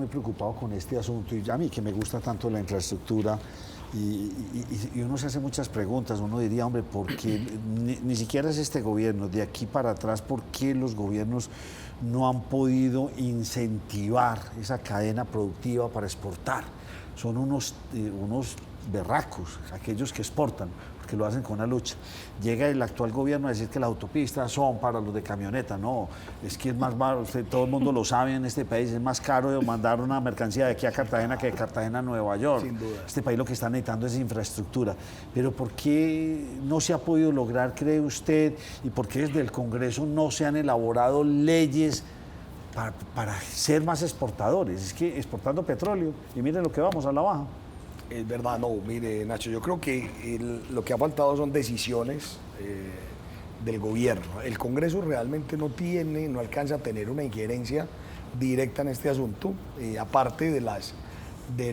preocupado con este asunto, y a mí que me gusta tanto la infraestructura, y uno se hace muchas preguntas. Uno diría, hombre, ¿por qué ni siquiera es este gobierno? De aquí para atrás, ¿por qué los gobiernos no han podido incentivar esa cadena productiva para exportar? Son unos berracos, aquellos que exportan, porque lo hacen con una lucha. Llega el actual gobierno a decir que las autopistas son para los de camioneta. No, es que es más barato, todo el mundo lo sabe en este país, es más caro mandar una mercancía de aquí a Cartagena que de Cartagena a Nueva York. Sin duda. Este país lo que está necesitando es infraestructura. Pero ¿por qué no se ha podido lograr, cree usted, y por qué desde el Congreso no se han elaborado leyes para ser más exportadores? Es que exportando petróleo, y miren lo que vamos a la baja. Es verdad, no, mire, Nacho, yo creo que lo que ha faltado son decisiones del gobierno. El Congreso realmente no alcanza a tener una injerencia directa en este asunto, aparte de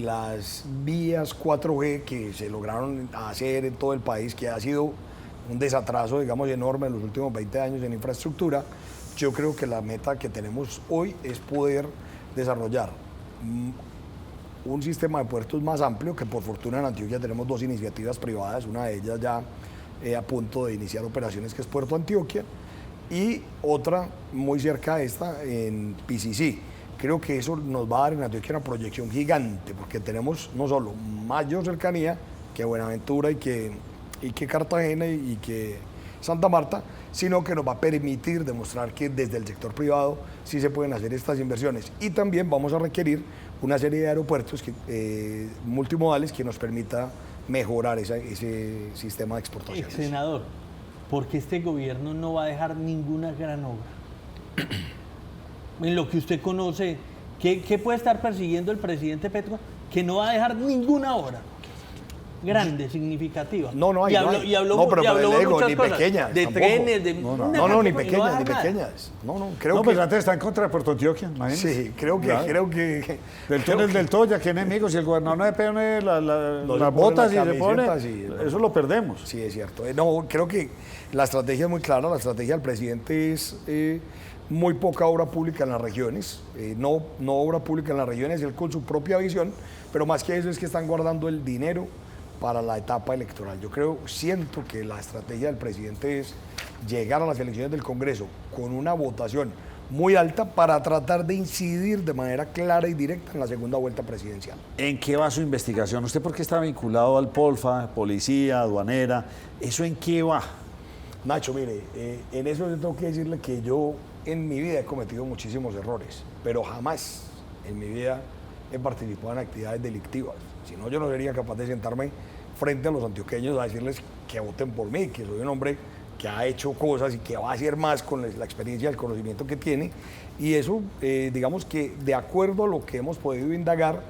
las vías 4G que se lograron hacer en todo el país, que ha sido un desatraso, digamos, enorme en los últimos 20 años en infraestructura. Yo creo que la meta que tenemos hoy es poder desarrollar un sistema de puertos más amplio, que por fortuna en Antioquia tenemos 2 iniciativas privadas, una de ellas ya a punto de iniciar operaciones, que es Puerto Antioquia, y otra muy cerca de esta en PCC. Creo que eso nos va a dar en Antioquia una proyección gigante, porque tenemos no solo mayor cercanía que Buenaventura y que Cartagena y que Santa Marta, sino que nos va a permitir demostrar que desde el sector privado sí se pueden hacer estas inversiones. Y también vamos a requerir una serie de aeropuertos multimodales que nos permita mejorar ese sistema de exportaciones. Senador, ¿por qué este gobierno no va a dejar ninguna gran obra? En lo que usted conoce, ¿qué puede estar persiguiendo el presidente Petro que no va a dejar ninguna obra grande, significativa? No hay. Y habló muchas ni cosas, pequeñas, de tampoco. trenes, de... No, ni pequeñas, ni pequeñas. Creo que... Pues antes está en contra de Puerto Antioquia, imagínense. Sí, creo que... Del túnel del Toya, qué enemigos, si el gobernador no le pone las botas y se pone, sí, eso lo perdemos. Sí, es cierto. No, creo que la estrategia es muy clara, la estrategia del presidente es muy poca obra pública en las regiones, no obra pública en las regiones, él con su propia visión, pero más que eso es que están guardando el dinero para la etapa electoral. Siento que la estrategia del presidente es llegar a las elecciones del Congreso con una votación muy alta para tratar de incidir de manera clara y directa en la segunda vuelta presidencial. ¿En qué va su investigación? ¿Usted por qué está vinculado al Polfa, policía, aduanera? ¿Eso en qué va? Nacho, mire, en eso yo tengo que decirle que yo en mi vida he cometido muchísimos errores, pero jamás en mi vida he participado en actividades delictivas. Si no, yo no sería capaz de sentarme frente a los antioqueños a decirles que voten por mí, que soy un hombre que ha hecho cosas y que va a hacer más con la experiencia y el conocimiento que tiene. Y eso, digamos que de acuerdo a lo que hemos podido indagar,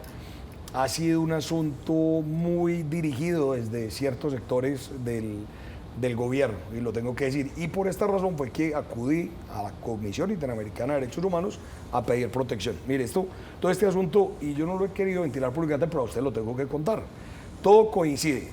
ha sido un asunto muy dirigido desde ciertos sectores del gobierno, y lo tengo que decir. Y por esta razón fue que acudí a la Comisión Interamericana de Derechos Humanos a pedir protección. Mire, todo este asunto, y yo no lo he querido ventilar públicamente, pero a usted lo tengo que contar. Todo coincide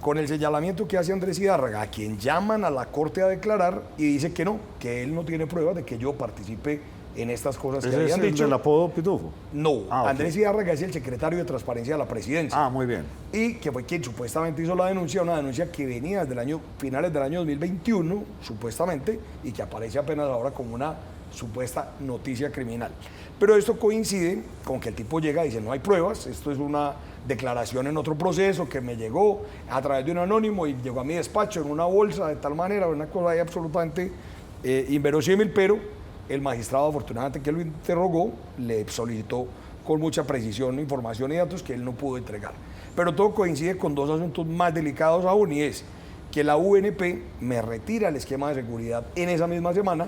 con el señalamiento que hace Andrés Hidárraga, a quien llaman a la Corte a declarar y dice que no, que él no tiene pruebas de que yo participe en estas cosas que habían dicho. ¿Es el apodo Pitufo? No, okay. Andrés Hidárraga es el secretario de Transparencia de la Presidencia. Ah, muy bien. Y que fue quien supuestamente hizo la denuncia, una denuncia que venía desde finales del año 2021, supuestamente, y que aparece apenas ahora como una supuesta noticia criminal. Pero esto coincide con que el tipo llega y dice, no hay pruebas, esto es una declaración en otro proceso que me llegó a través de un anónimo y llegó a mi despacho en una bolsa de tal manera, una cosa ahí absolutamente inverosímil, pero el magistrado, afortunadamente que lo interrogó, le solicitó con mucha precisión información y datos que él no pudo entregar. Pero todo coincide con 2 asuntos más delicados aún, y es que la UNP me retira el esquema de seguridad en esa misma semana,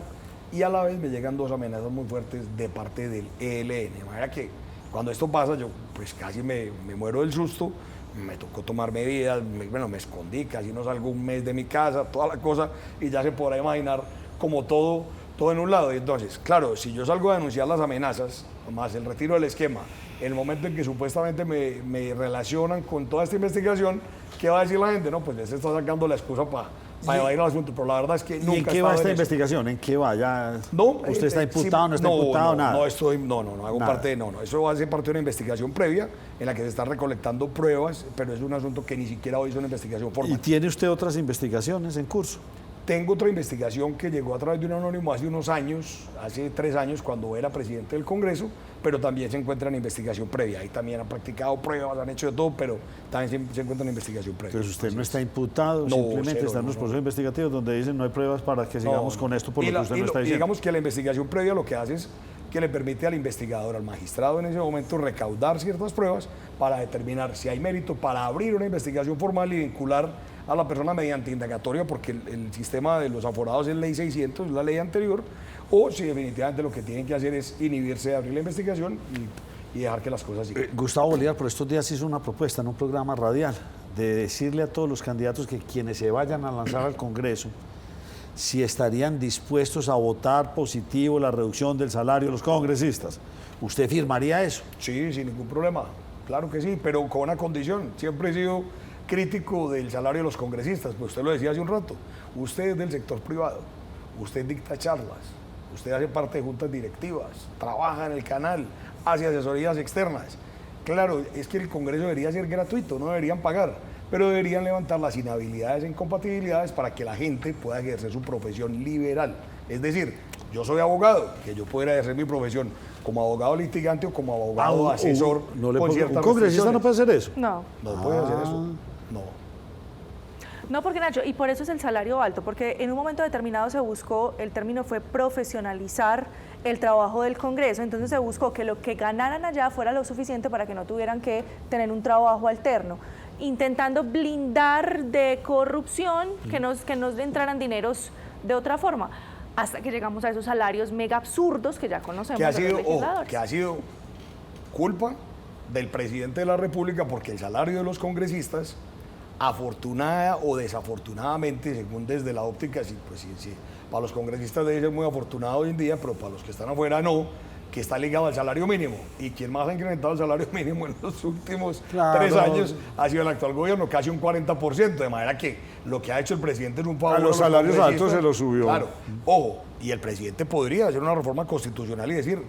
y a la vez me llegan 2 amenazas muy fuertes de parte del ELN. De manera que cuando esto pasa, yo pues casi me muero del susto, me tocó tomar medidas, me escondí, casi no salgo un mes de mi casa, toda la cosa, y ya se podrá imaginar como todo en un lado. Y entonces, claro, si yo salgo a denunciar las amenazas, más el retiro del esquema, en el momento en que supuestamente me relacionan con toda esta investigación, ¿qué va a decir la gente? No, pues ya se está sacando la excusa para evadir el asunto, pero la verdad es que ¿Y nunca en he qué va estado esta en eso. investigación? ¿En qué va? Ya, No, ¿usted está imputado, sí, no está imputado, nada? No hago Nada. parte de, no, eso va a ser parte de una investigación previa en la que se están recolectando pruebas, pero es un asunto que ni siquiera hoy es una investigación ¿Y formal. tiene usted otras investigaciones en curso? Tengo otra investigación que llegó a través de un anónimo hace unos años, hace 3 años, cuando era presidente del Congreso, pero también se encuentra en investigación previa. Ahí también han practicado pruebas, han hecho de todo, pero también se encuentra en investigación previa. Entonces usted Así no es. está imputado, No, simplemente cero, está en no, los no. procesos investigativos donde dicen no hay pruebas para que sigamos No, con esto por y lo que usted no está y diciendo. digamos que la investigación previa lo que hace es que le permite al investigador, al magistrado en ese momento, recaudar ciertas pruebas para determinar si hay mérito para abrir una investigación formal y vincular a la persona mediante indagatoria, porque el sistema de los aforados es ley 600, es la ley anterior, o si definitivamente lo que tienen que hacer es inhibirse de abrir la investigación y dejar que las cosas sigan. Gustavo Bolívar por estos días hizo una propuesta en un programa radial de decirle a todos los candidatos que quienes se vayan a lanzar al Congreso si estarían dispuestos a votar positivo la reducción del salario de los congresistas. ¿Usted firmaría eso? Sí, sin ningún problema, claro que sí, pero con una condición. Siempre he sido crítico del salario de los congresistas, pues usted lo decía hace un rato, usted es del sector privado, usted dicta charlas, usted hace parte de juntas directivas, trabaja en el canal, hace asesorías externas. Claro, es que el Congreso debería ser gratuito, no deberían pagar, pero deberían levantar las inhabilidades e incompatibilidades para que la gente pueda ejercer su profesión liberal. Es decir, yo soy abogado, que yo pudiera ejercer mi profesión como abogado litigante o como abogado asesor. No le con puedo- ciertas ¿Un congresista no restricciones. puede hacer eso? No. No puede hacer eso. No. No, porque Nacho, y por eso es el salario alto, porque en un momento determinado se buscó, el término fue profesionalizar el trabajo del Congreso, entonces se buscó que lo que ganaran allá fuera lo suficiente para que no tuvieran que tener un trabajo alterno, intentando blindar de corrupción que nos entraran dineros de otra forma, hasta que llegamos a esos salarios mega absurdos que ya conocemos Que ha de los sido, ojo, legisladores. que ha sido culpa del presidente de la República, porque el salario de los congresistas, afortunada o desafortunadamente, según desde la óptica, sí, pues sí, para los congresistas debe ser muy afortunado hoy en día, pero para los que están afuera no, que está ligado al salario mínimo. Y quien más ha incrementado el salario mínimo en los últimos Claro. 3 años ha sido el actual gobierno, casi un 40%, de manera que lo que ha hecho el presidente es un favor A los salarios congresistas. altos se los subió. Claro, ojo, y el presidente podría hacer una reforma constitucional y decir,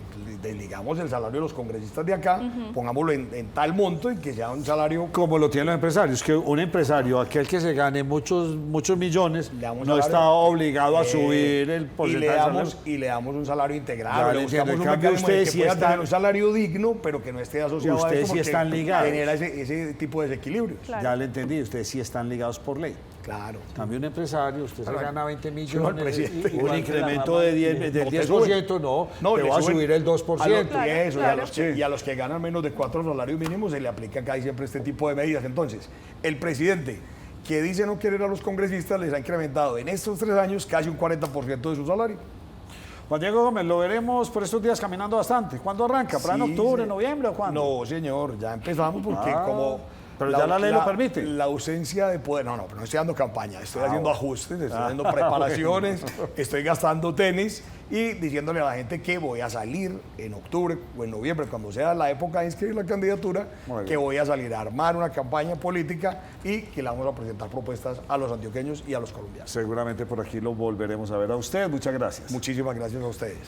desligamos el salario de los congresistas de acá, pongámoslo en tal monto y que sea un salario. Como lo tienen los empresarios, que un empresario, aquel que se gane muchos millones, Le damos no salario, está obligado a subir el y porcentaje le de damos, salario. y le damos un salario Ya integral, le le entiendo. buscamos En un cambio, mecanismo en el ustedes que sí pueda están- tener un salario digno, pero que no esté asociado a Ustedes esto, sí porque están ligados. genera ese tipo de desequilibrios. Claro. Ya le entendí, ustedes sí están ligados por ley. Claro. En cambio, un empresario, usted se Claro. gana 20 No, el millones, presidente. un Igual que incremento la de rama, 10, no del te 10%, no, te le va a suben subir el a 2%. los, Claro, eso, claro. y a los que ganan menos de 4 salarios mínimos se le aplica acá y siempre este tipo de medidas. Entonces, el presidente que dice no querer a los congresistas les ha incrementado en estos 3 años casi un 40% de su salario. Juan Diego Gómez, lo veremos por estos días caminando bastante. ¿Cuándo arranca? ¿Para en Sí, octubre, sí. noviembre o cuándo? No, señor, ya empezamos porque Ah, como... pero ya la ley lo permite. La ausencia de poder... No, pero no estoy dando campaña, estoy haciendo ajustes, estoy haciendo Ah, preparaciones, estoy gastando tenis y diciéndole a la gente que voy a salir en octubre o en noviembre, cuando sea la época de inscribir la candidatura, Muy bien. que voy a salir a armar una campaña política y que le vamos a presentar propuestas a los antioqueños y a los colombianos. Seguramente por aquí lo volveremos a ver a usted. Muchas gracias. Muchísimas gracias a ustedes.